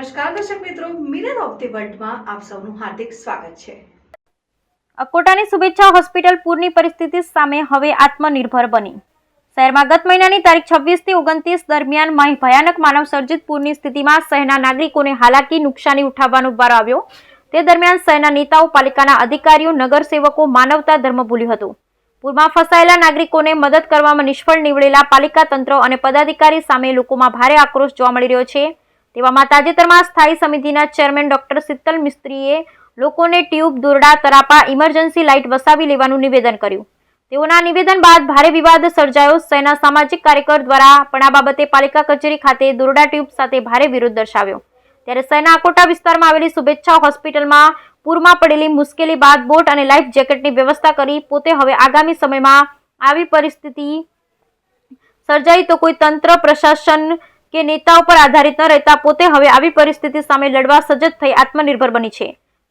નમસ્કાર દર્શક મિત્રો, મિરર ઓફ ધી વર્લ્ડમાં આપ સૌનું હાર્દિક સ્વાગત છે। અકોટાની શુભેચ્છા હોસ્પિટલ પૂરની પરિસ્થિતિ સામે હવે આત્મનિર્ભર બની। શહેરમાં ગત મહિનાની તારીખ 26 થી 29 દરમિયાન ભયાનક માનવસર્જિત પૂરની સ્થિતિમાં શહેરના નાગરિકોને હાલાકી નુકસાની ઉઠાવવાનો વારો આવ્યો। તે દરમિયાન શહેરના નેતાઓ, પાલિકાના અધિકારીઓ, નગરસેવકો માનવતા ધર્મ ભૂલ્યું હતું। પૂરમાં ફસાયેલા નાગરિકોને મદદ કરવામાં નિષ્ફળ નીવડેલા પાલિકા તંત્ર અને પદાધિકારી સામે લોકોમાં ભારે આક્રોશ જોવા મળી રહ્યો છે। તેવામાં તાજેતરમાં સ્થાયી સમિતિના ચેરમેન ડોક્ટર શીતલ મિસ્ત્રીએ લોકોને ટ્યુબ, દોરડા, તરાપા, ઇમરજન્સી લાઇટ વસાવી લેવાનું નિવેદન કર્યું। તેઓના નિવેદન બાદ ભારે વિવાદ સર્જાયો। શહેરના સામાજિક કાર્યકર દ્વારા પણ આ બાબતે પાલિકા કચેરી ખાતે દોરડા ટ્યુબ સાથે ભારે વિરોધ દર્શાવ્યો। ત્યારે શહેરના અકોટા વિસ્તારમાં આવેલી શુભેચ્છા હોસ્પિટલમાં પૂરમાં પડેલી મુશ્કેલી બાદ બોટ અને લાઈફ જેકેટની વ્યવસ્થા કરી પોતે હવે આગામી સમયમાં આવી પરિસ્થિતિ સર્જાય તો કોઈ તંત્ર, પ્રશાસન કે નેતાઓ પર આધારિત ન રહેતા પોતે હવે આવી પરિસ્થિતિ સામે લડવા સજ્જ થઈ આત્મનિર્ભર બની છે।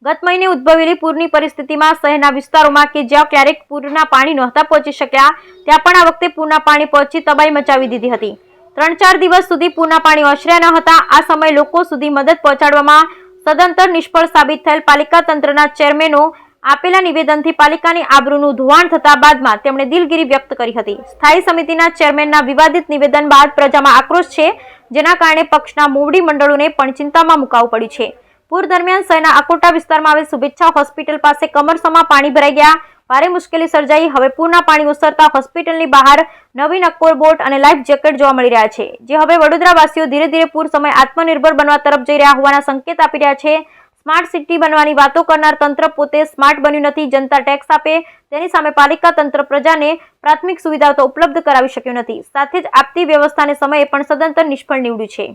ગત મહિને ઉદ્ભવેલી પૂરની પરિસ્થિતિમાં શહેરના વિસ્તારોમાં કે જ્યાં ક્યારેક પૂરના પાણી નહોતા પહોંચી શક્યા ત્યાં પણ આ વખતે પૂરના પાણી પહોંચી તબાહી મચાવી દીધી હતી। 3-4 દિવસ સુધી પૂરના પાણી ઓસર્યા ન હતા। આ સમયે લોકો સુધી મદદ પહોંચાડવામાં સદંતર નિષ્ફળ સાબિત થયેલ પાલિકા તંત્રના ચેરમેનો આપેલા નિવેદનથી પાલિકાની આબરૂનું ધોવાણ થતા બાદમાં તેમણે દિલગીરી વ્યક્ત કરી હતી। સ્થાયી સમિતિના ચેરમેનના વિવાદિત નિવેદન બાદ પ્રજામાં આક્રોશ છે, જેના કારણે પક્ષના મોવડી મંડળોને પણ ચિંતામાં મુકાવવું પડ્યું છે। પૂર દરમિયાન શહેરના અકોટા વિસ્તારમાં આવેલ શુભેચ્છા હોસ્પિટલ પાસે કમરસમાં પાણી ભરાઈ ગયા। ભારે મુશ્કેલી સર્જાઈ। હવે પૂરના પાણી ઓસરતા હોસ્પિટલની બહાર નવીન અક્કોર બોટ અને લાઈફ જેકેટ જોવા મળી રહ્યા છે, જે હવે વડોદરાવાસીઓ ધીરે ધીરે પૂર સમયે આત્મનિર્ભર બનવા તરફ જઈ રહ્યા હોવાના સંકેત આપી રહ્યા છે। સ્માર્ટ સિટી બનવાની વાતો કરનાર તંત્ર પોતે સ્માર્ટ બન્યું નથી। જનતા ટેક્સ આપે તેની સામે પાલિકા તંત્ર પ્રજાને પ્રાથમિક સુવિધાઓ તો ઉપલબ્ધ કરાવી શક્યું નથી, સાથે જ આપતી વ્યવસ્થાને સમયે પણ સદંતર નિષ્ફળ નીવડ્યું છે।